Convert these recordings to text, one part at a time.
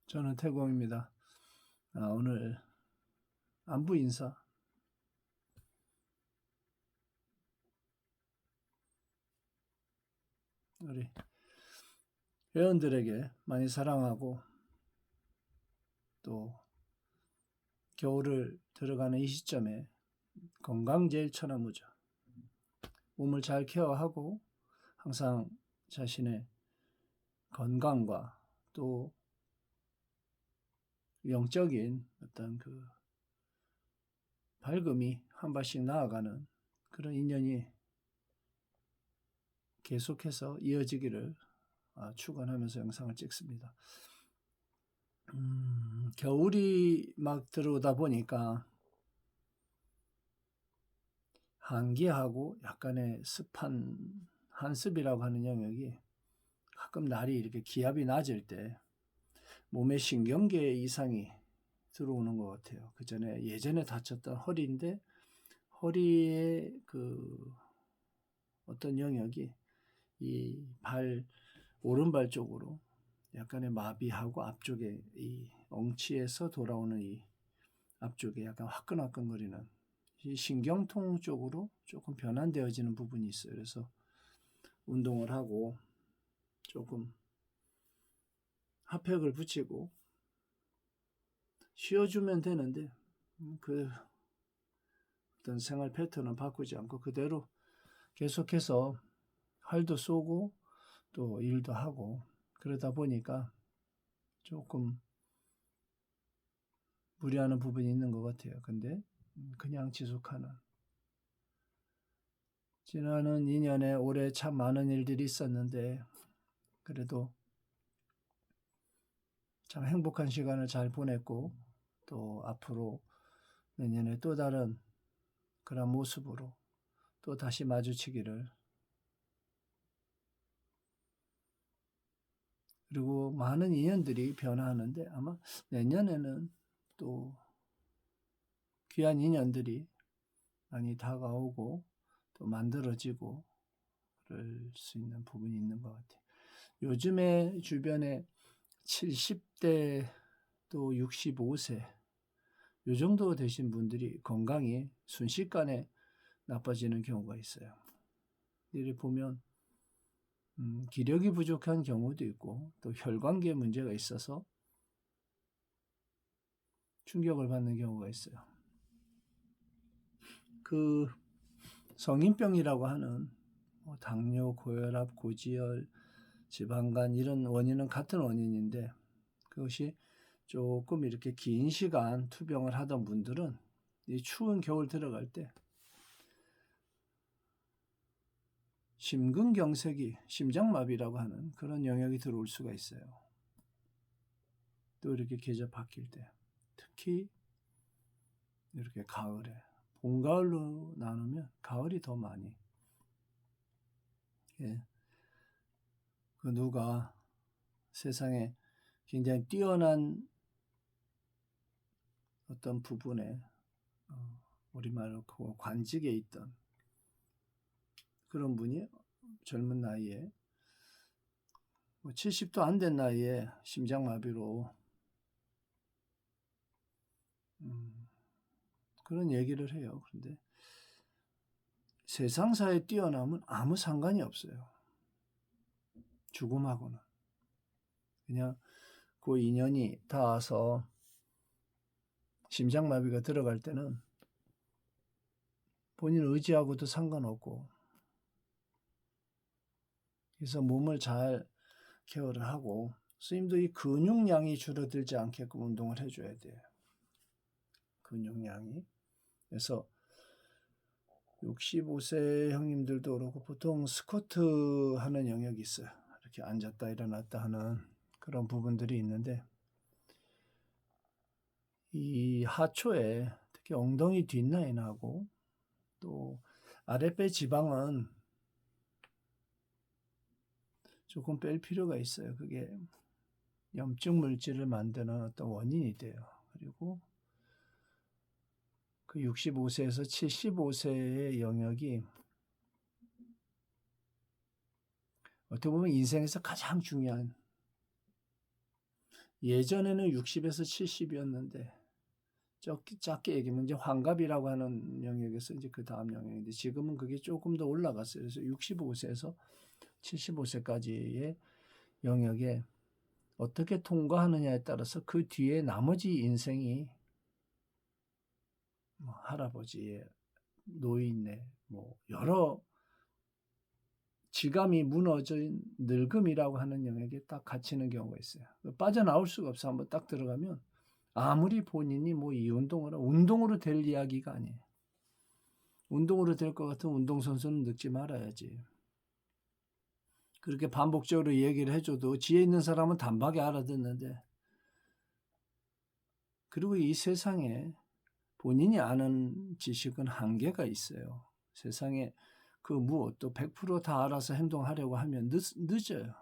저는 태공입니다. 오늘 안부 인사. 우리 회원들에게 많이 사랑하고 또 겨울을 들어가는 이 시점에 건강 제일 천하무죠. 몸을 잘 케어하고 항상 자신의 건강과 또 영적인 어떤 그 밝음이 한 발씩 나아가는 그런 인연이 계속해서 이어지기를 축원하면서 영상을 찍습니다. 겨울이 막 들어오다 보니까 한기하고 약간의 습한 한습이라고 하는 영역이 가끔 날이 이렇게 기압이 낮을 때 몸에 신경계 이상이 들어오는 것 같아요. 그 전에 예전에 다쳤던 허리인데 허리의 그 어떤 영역이 이 오른발 쪽으로 약간의 마비하고 앞쪽에 이 엉치에서 돌아오는 이 앞쪽에 약간 화끈화끈거리는 이 신경통 쪽으로 조금 변환되어지는 부분이 있어요. 그래서 운동을 하고 조금 핫팩을 붙이고 쉬어주면 되는데 그 어떤 생활 패턴은 바꾸지 않고 그대로 계속해서 활도 쏘고 또 일도 하고 그러다 보니까 조금 무리하는 부분이 있는 것 같아요. 근데 그냥 지속하는 지나는 2년에 올해 참 많은 일들이 있었는데 그래도 참 행복한 시간을 잘 보냈고 또 앞으로 내년에 또 다른 그런 모습으로 또 다시 마주치기를 그리고 많은 인연들이 변화하는데 아마 내년에는 또 귀한 인연들이 많이 다가오고 또 만들어지고 그럴 수 있는 부분이 있는 것 같아요. 요즘에 주변에 70대 또 65세 요 정도 되신 분들이 건강이 순식간에 나빠지는 경우가 있어요. 이를 보면 기력이 부족한 경우도 있고 또 혈관계 문제가 있어서 충격을 받는 경우가 있어요. 그 성인병이라고 하는 당뇨, 고혈압, 고지혈, 지방간 이런 원인은 같은 원인인데 그것이 조금 이렇게 긴 시간 투병을 하던 분들은 이 추운 겨울 들어갈 때 심근경색이 심장마비라고 하는 그런 영역이 들어올 수가 있어요. 또 이렇게 계절 바뀔 때 특히 이렇게 가을에 봄, 가을로 나누면 가을이 더 많이 그 누가 세상에 굉장히 뛰어난 어떤 부분에 우리말로 관직에 있던 그런 분이 젊은 나이에 70도 안 된 나이에 심장마비로 그런 얘기를 해요. 그런데 세상사에 뛰어남은 아무 상관이 없어요. 죽음하고는. 그냥 그 인연이 닿아서 심장마비가 들어갈 때는 본인 의지하고도 상관없고 그래서 몸을 잘 케어를 하고 스님도 이 근육량이 줄어들지 않게끔 운동을 해줘야 돼요. 근육량이. 그래서 65세 형님들도 그렇고 보통 스쿼트 하는 영역이 있어요. 이렇게 앉았다 일어났다 하는 그런 부분들이 있는데 이 하초에 특히 엉덩이 뒷라인하고 또 아랫배 지방은 조금 뺄 필요가 있어요. 그게 염증 물질을 만드는 어떤 원인이 돼요. 그리고 그 65세에서 75세의 영역이 어떻게 보면 인생에서 가장 중요한 예전에는 60에서 70이었는데 작게 얘기하면 이제 환갑이라고 하는 영역에서 이제 그 다음 영역인데 지금은 그게 조금 더 올라갔어요. 그래서 65세에서 75세까지의 영역에 어떻게 통과하느냐에 따라서 그 뒤에 나머지 인생이 뭐 할아버지의 노인네 뭐 여러 지감이 무너진 늙음이라고 하는 영역에 딱 갇히는 경우가 있어요. 빠져나올 수가 없어. 한번 딱 들어가면 아무리 본인이 뭐 이 운동으로 될 이야기가 아니에요. 운동으로 될 것 같은 운동선수는 늙지 말아야지. 그렇게 반복적으로 얘기를 해줘도 지혜 있는 사람은 단박에 알아듣는데, 그리고 이 세상에 본인이 아는 지식은 한계가 있어요. 세상에 그 무엇도 100% 다 알아서 행동하려고 하면 늦어요.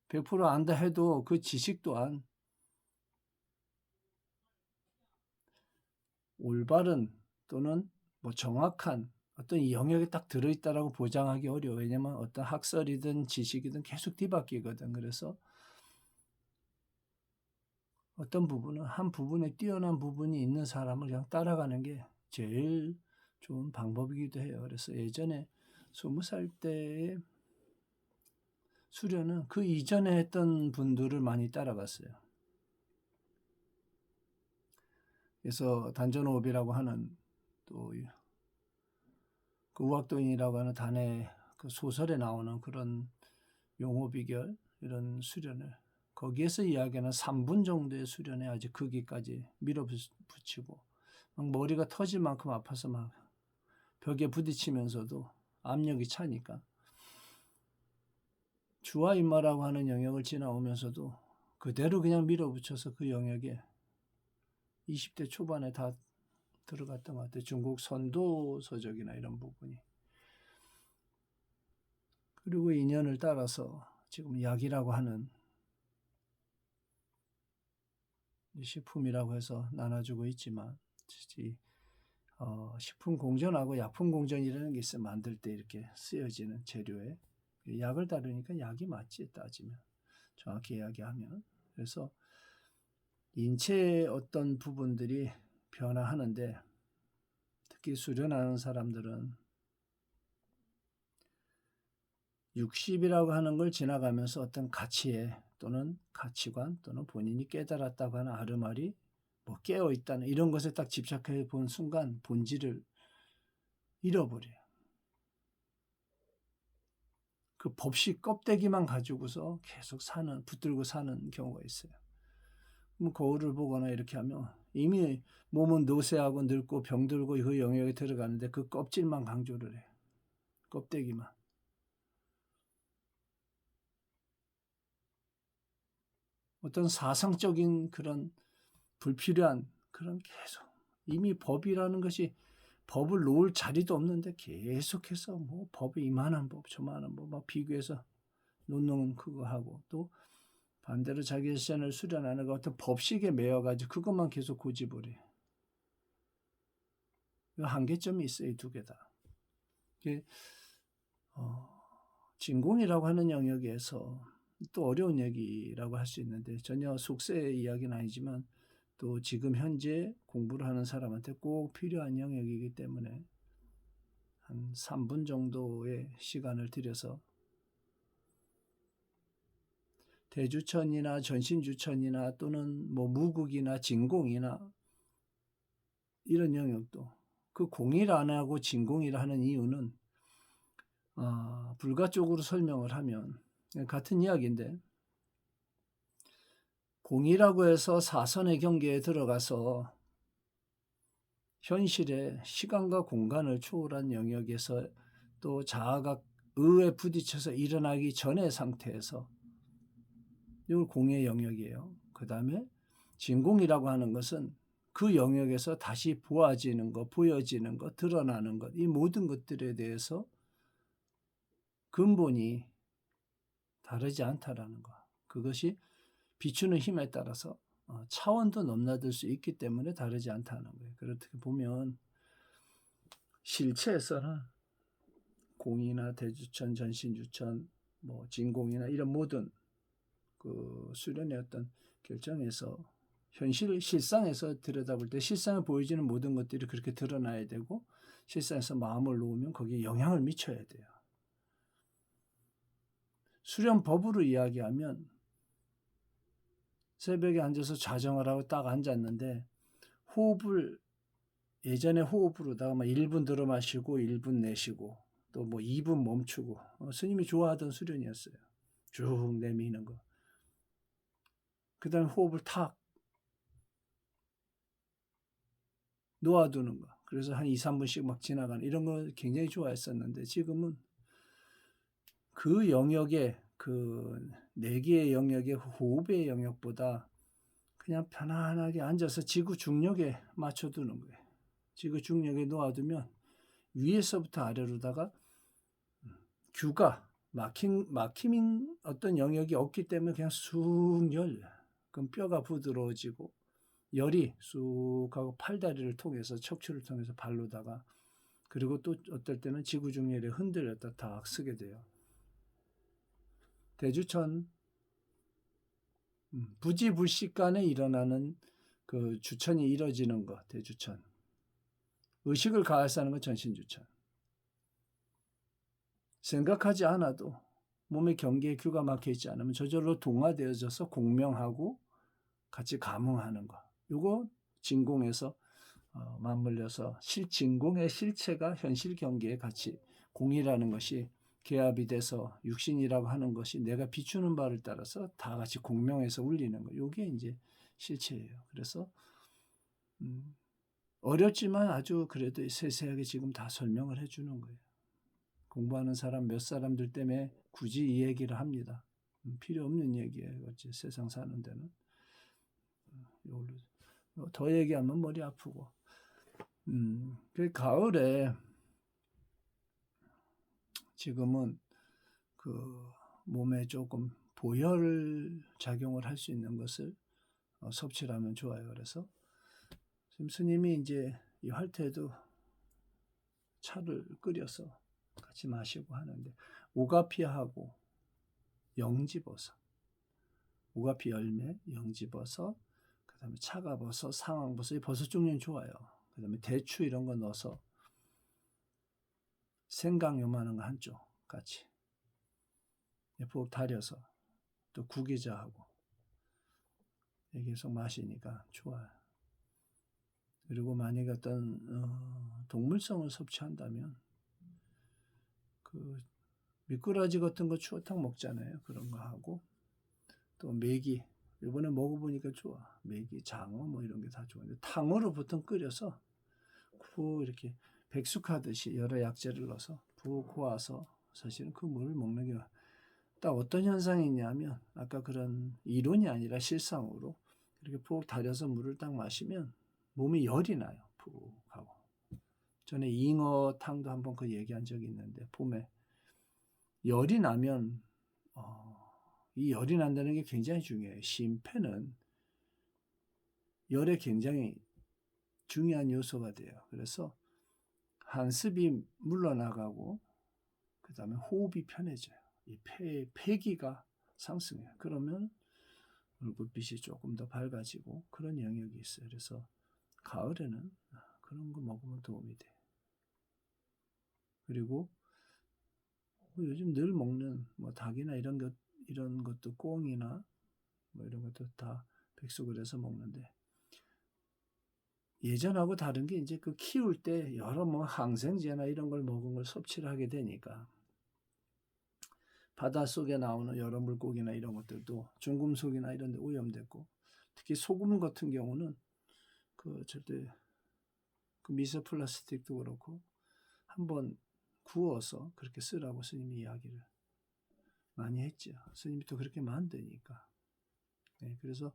100% 안다 해도 그 지식 또한 올바른 또는 뭐 정확한 어떤 이 영역에 딱 들어있다라고 보장하기 어려워요. 왜냐면 어떤 학설이든 지식이든 계속 뒤바뀌거든. 그래서 어떤 부분은 한 부분에 뛰어난 부분이 있는 사람을 그냥 따라가는 게 제일 좋은 방법이기도 해요. 그래서 예전에 20살 때의 수련은 그 이전에 했던 분들을 많이 따라갔어요. 그래서 단전호흡이라고 하는 또 그 우학도인이라고 하는 단의 그 소설에 나오는 그런 용어 비결 이런 수련을 거기에서 이야기하는 3분 정도의 수련에 아주 크기까지 밀어붙이고 막 머리가 터질 만큼 아파서 막 벽에 부딪히면서도 압력이 차니까 주와 인마라고 하는 영역을 지나오면서도 그대로 그냥 밀어붙여서 그 영역에 20대 초반에 다 들어갔던 것 같아요. 중국 선도 서적이나 이런 부분이. 그리고 인연을 따라서 지금 약이라고 하는 식품이라고 해서 나눠주고 있지만 식품 공전하고 약품 공전이라는 게 있어요. 만들 때 이렇게 쓰여지는 재료에 약을 다루니까 약이 맞지 따지면 정확히 이야기하면. 그래서 인체의 어떤 부분들이 변화하는데 특히 수련하는 사람들은 60이라고 하는 걸 지나가면서 어떤 가치에 또는 가치관 또는 본인이 깨달았다고 하는 아르말이 뭐 깨어있다는 이런 것에 딱 집착해 본 순간 본질을 잃어버려요. 그 법식 껍데기만 가지고서 계속 붙들고 사는 경우가 있어요. 그럼 거울을 보거나 이렇게 하면 이미 몸은 노쇠하고 늙고 병들고 그 영역에 들어가는데 그 껍질만 강조를 해요. 껍데기만. 어떤 사상적인 그런 불필요한 그런 계속 이미 법이라는 것이 법을 놓을 자리도 없는데 계속해서 뭐 법이 이만한 법 저만한 법 막 비교해서 놓는 그거 하고 또 반대로 자기 자신을 수련하는 것 같은 법식에 매여가지고 그것만 계속 고집을 해. 한계점이 있어요. 이 두 개 다. 진공이라고 하는 영역에서 또 어려운 얘기라고 할 수 있는데 전혀 속세의 이야기는 아니지만 또 지금 현재 공부를 하는 사람한테 꼭 필요한 영역이기 때문에 한 3분 정도의 시간을 들여서 대주천이나 전신주천이나 또는 뭐 무국이나 진공이나 이런 영역도 그 공일 안 하고 진공이라 하는 이유는 불가 쪽으로 설명을 하면 같은 이야기인데 공이라고 해서 사선의 경계에 들어가서 현실의 시간과 공간을 초월한 영역에서 또 자아가 의에 부딪혀서 일어나기 전의 상태에서 이걸 공의 영역이에요. 그 다음에 진공이라고 하는 것은 그 영역에서 다시 보아지는 것, 보여지는 것, 드러나는 것, 이 모든 것들에 대해서 근본이 다르지 않다라는 것. 그것이 비추는 힘에 따라서 차원도 넘나들 수 있기 때문에 다르지 않다는 거예요. 그렇게 보면 실체에서는 공이나 대주천, 전신주천, 뭐 진공이나 이런 모든 그 수련의 어떤 결정에서 실상에서 들여다볼 때 실상에 보여지는 모든 것들이 그렇게 드러나야 되고 실상에서 마음을 놓으면 거기에 영향을 미쳐야 돼요. 수련법으로 이야기하면 새벽에 앉아서 좌정을 하고 딱 앉았는데 호흡을 예전에 호흡으로다가 막 1분 들어 마시고 1분 내쉬고 또 뭐 2분 멈추고 스님이 좋아하던 수련이었어요. 쭉 내미는 거. 그 다음에 호흡을 탁 놓아두는 거. 그래서 한 2, 3분씩 막 지나가는 이런 거 굉장히 좋아했었는데 지금은 그 영역에 그 4개의 영역의 호흡의 영역보다 그냥 편안하게 앉아서 지구 중력에 맞춰두는 거예요. 지구 중력에 놓아두면 위에서부터 아래로다가 규가 막힘인 어떤 영역이 없기 때문에 그냥 쑥 열려요. 그럼 뼈가 부드러워지고 열이 쑥 하고 팔다리를 통해서 척추를 통해서 발로다가 그리고 또 어떨 때는 지구 중력에 흔들렸다 탁 쓰게 돼요. 대주천 부지불식간에 일어나는 그 주천이 이뤄지는 것, 대주천. 의식을 가해서 하는 건 전신주천. 생각하지 않아도 몸의 경계에 규가 막혀 있지 않으면 저절로 동화되어져서 공명하고 같이 감응하는 것. 요거 진공에서 맞물려서 진공의 실체가 현실 경계에 같이 공이라는 것이 개합이 돼서 육신이라고 하는 것이 내가 비추는 바를 따라서 다 같이 공명해서 울리는 거. 요게 이제 실체예요. 그래서 어렵지만 아주 그래도 세세하게 지금 다 설명을 해주는 거예요. 공부하는 사람 몇 사람들 때문에 굳이 이 얘기를 합니다. 필요 없는 얘기예요. 어째 세상 사는 데는. 더 얘기하면 머리 아프고. 그 가을에 지금은 그 몸에 조금 보혈 작용을 할 수 있는 것을 섭취를 하면 좋아요. 그래서 지금 스님이 이제 이 할때도 차를 끓여서 같이 마시고 하는데 오가피하고 영지버섯, 오가피 열매, 영지버섯, 그 다음에 차가버섯, 상황버섯, 이 버섯 종류는 좋아요. 그 다음에 대추 이런 거 넣어서 생강 요만한 거 한쪽 같이 푹 달여서 또 구기자하고 계속 마시니까 좋아요. 그리고 만약에 어떤 동물성을 섭취한다면 그 미꾸라지 같은 거 추어탕 먹잖아요. 그런 거 하고 또 메기 이번에 먹어보니까 좋아. 메기, 장어 뭐 이런 게 다 좋은데 탕으로 보통 끓여서 푹 이렇게 백숙하듯이 여러 약재를 넣어서 푹 고아서 사실은 그 물을 먹는 게 딱 어떤 현상이 있냐면 아까 그런 이론이 아니라 실상으로 이렇게 푹 달여서 물을 딱 마시면 몸이 열이 나요. 푹 하고. 전에 잉어탕도 한번 그 얘기한 적이 있는데 봄에 열이 나면 이 열이 난다는 게 굉장히 중요해요. 심폐는 열에 굉장히 중요한 요소가 돼요. 그래서 한습이 물러나가고 그 다음에 호흡이 편해져요. 이 폐기가 상승해요. 그러면 얼굴빛이 조금 더 밝아지고 그런 영역이 있어요. 그래서 가을에는 그런 거 먹으면 도움이 돼요. 그리고 요즘 늘 먹는 뭐 닭이나 이런 것도 꽁이나 뭐 이런 것도 다 백숙을 해서 먹는데 예전하고 다른 게 이제 그 키울 때 여러 뭐 항생제나 이런 걸 먹은 걸 섭취를 하게 되니까 바닷속에 나오는 여러 물고기나 이런 것들도 중금속이나 이런 데 오염됐고 특히 소금 같은 경우는 그 절대 그 미세 플라스틱도 그렇고 한번 구워서 그렇게 쓰라고 스님이 이야기를 많이 했죠. 스님이 또 그렇게 만드니까. 네, 그래서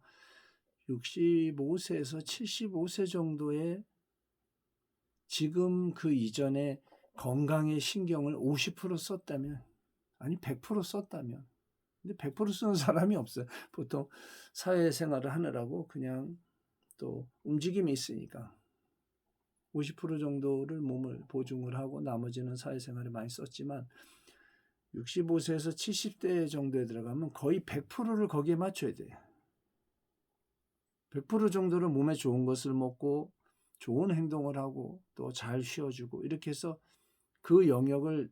65세에서 75세 정도의 지금 그 이전에 건강에 신경을 50% 썼다면 아니 100% 썼다면 근데 100% 쓰는 사람이 없어요. 보통 사회생활을 하느라고 그냥 또 움직임이 있으니까 50% 정도를 몸을 보충을 하고 나머지는 사회생활에 많이 썼지만 65세에서 70대 정도에 들어가면 거의 100%를 거기에 맞춰야 돼요. 100% 정도를 몸에 좋은 것을 먹고 좋은 행동을 하고 또 잘 쉬어주고 이렇게 해서 그 영역을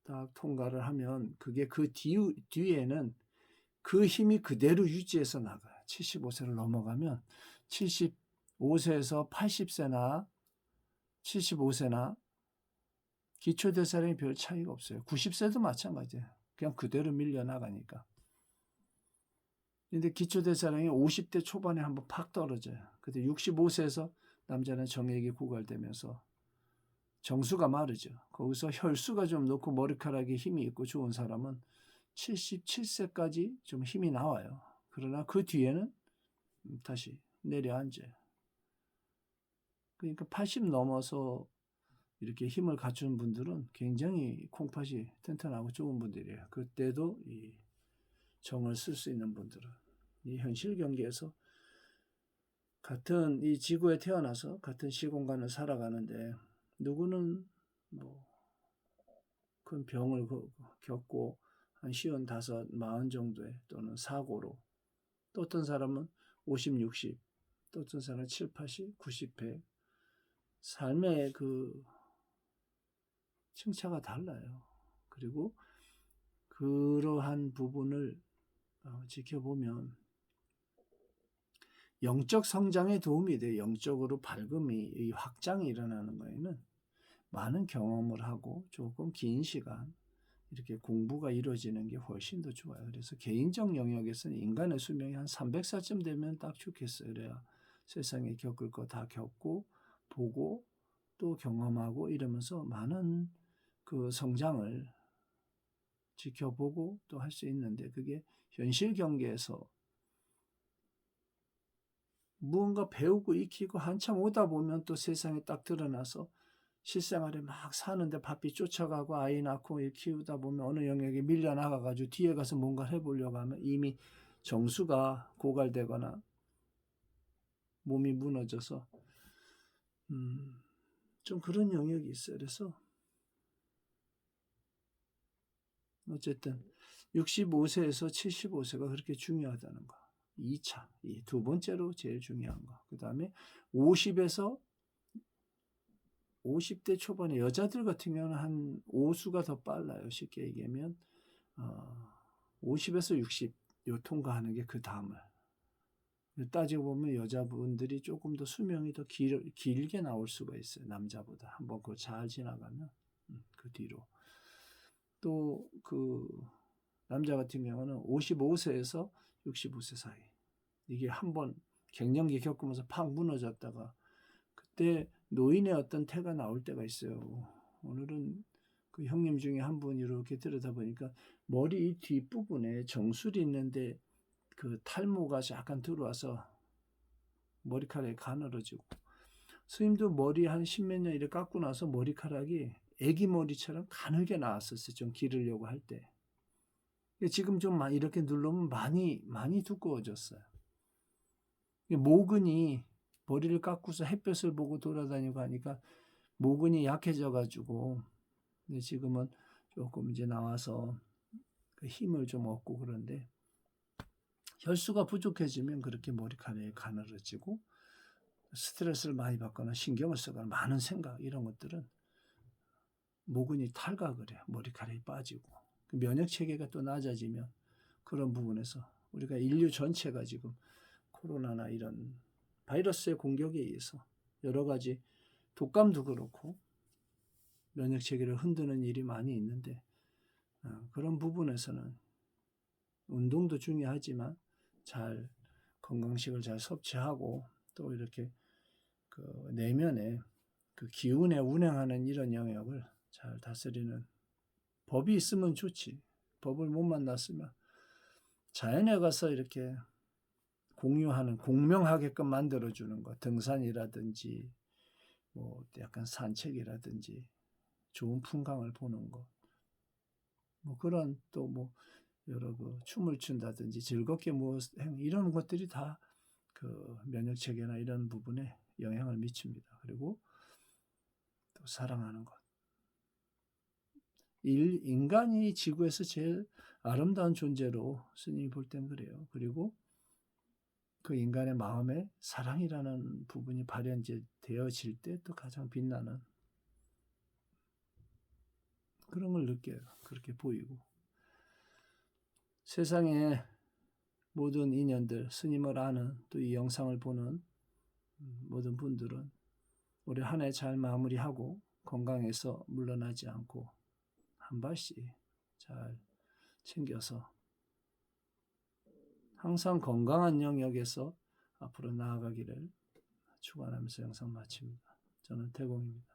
딱 통과를 하면 그게 그 뒤에는 그 힘이 그대로 유지해서 나가요. 75세를 넘어가면 75세에서 80세나 75세나 기초대사량이 별 차이가 없어요. 90세도 마찬가지예요. 그냥 그대로 밀려나가니까. 근데 기초대사량이 50대 초반에 한번 팍 떨어져요. 근데 65세에서 남자는 정액이 고갈되면서 정수가 마르죠. 거기서 혈수가 좀 넣고 머리카락에 힘이 있고 좋은 사람은 77세까지 좀 힘이 나와요. 그러나 그 뒤에는 다시 내려앉아요. 그러니까 80 넘어서 이렇게 힘을 갖춘 분들은 굉장히 콩팥이 튼튼하고 좋은 분들이에요. 그때도 이 정을 쓸 수 있는 분들은 이 현실 경계에서 같은 이 지구에 태어나서 같은 시공간을 살아가는데 누구는 뭐 큰 병을 겪고 한 55, 40 정도에 또는 사고로 또 어떤 사람은 50, 60, 또 어떤 사람은 7, 80, 90, 100 삶의 그 층차가 달라요. 그리고 그러한 부분을 지켜보면 영적 성장에 도움이 돼요. 영적으로 밝음이, 이 확장이 일어나는 거에는 많은 경험을 하고 조금 긴 시간 이렇게 공부가 이루어지는 게 훨씬 더 좋아요. 그래서 개인적 영역에서는 인간의 수명이 한 300살쯤 되면 딱 좋겠어요. 그래야 세상에 겪을 거 다 겪고 보고 또 경험하고 이러면서 많은 그 성장을 지켜보고 또 할 수 있는데 그게 현실 경계에서 무언가 배우고 익히고 한참 오다 보면 또 세상에 딱 드러나서 실생활에 막 사는데 바삐 쫓아가고 아이 낳고 키우다 보면 어느 영역에 밀려나가가지고 뒤에 가서 뭔가 해보려고 하면 이미 정수가 고갈되거나 몸이 무너져서 좀 그런 영역이 있어요. 그래서 어쨌든 65세에서 75세가 그렇게 중요하다는 거. 2차, 이 두 번째로 제일 중요한 거. 그 다음에 50에서 50대 초반에 여자들 같은 경우는 한 5수가 더 빨라요. 쉽게 얘기하면 50에서 60 요 통과하는 게 그 다음을 따지고 보면 여자분들이 조금 더 수명이 더 길게 나올 수가 있어요. 남자보다 한번 그거 잘 지나가면 그 뒤로 또 그 남자 같은 경우는 55세에서 65세 사이 이게 한번 갱년기 겪으면서 팍 무너졌다가 그때 노인의 어떤 태가 나올 때가 있어요. 오늘은 그 형님 중에 한 분이 이렇게 들여다보니까 머리 뒷부분에 정수리 있는데 그 탈모가 약간 들어와서 머리카락이 가늘어지고 스님도 머리 한 십몇 년 이렇게 깎고 나서 머리카락이 애기 머리처럼 가늘게 나왔었어요. 좀 기르려고 할 때. 지금 좀 이렇게 누르면 많이 두꺼워졌어요. 모근이 머리를 깎고서 햇볕을 보고 돌아다니고 하니까 모근이 약해져가지고 지금은 조금 이제 나와서 그 힘을 좀 얻고 그런데 혈수가 부족해지면 그렇게 머리카락이 가늘어지고 스트레스를 많이 받거나 신경을 쓰거나 많은 생각 이런 것들은 모근이 탈각을 해요. 머리카락이 빠지고 면역 체계가 또 낮아지면 그런 부분에서 우리가 인류 전체가 지금 코로나나 이런 바이러스의 공격에 의해서 여러 가지 독감도 그렇고 면역 체계를 흔드는 일이 많이 있는데 그런 부분에서는 운동도 중요하지만 잘 건강식을 잘 섭취하고 또 이렇게 그 내면에 그 기운에 운행하는 이런 영역을 잘 다스리는 법이 있으면 좋지. 법을 못 만났으면 자연에 가서 이렇게 공유하는 공명하게끔 만들어주는 것, 등산이라든지 뭐 약간 산책이라든지 좋은 풍광을 보는 것, 뭐 그런 또 뭐 여러 그 춤을 춘다든지 즐겁게 뭐 이런 것들이 다 그 면역 체계나 이런 부분에 영향을 미칩니다. 그리고 또 사랑하는 것. 인간이 지구에서 제일 아름다운 존재로 스님이 볼 땐 그래요. 그리고 그 인간의 마음에 사랑이라는 부분이 발현되어질 때 또 가장 빛나는 그런 걸 느껴요. 그렇게 보이고. 세상의 모든 인연들, 스님을 아는 또 이 영상을 보는 모든 분들은 올해 한 해 잘 마무리하고 건강해서 물러나지 않고 한 발씩 잘 챙겨서 항상 건강한 영역에서 앞으로 나아가기를 축원하면서 영상 마칩니다. 저는 태공입니다.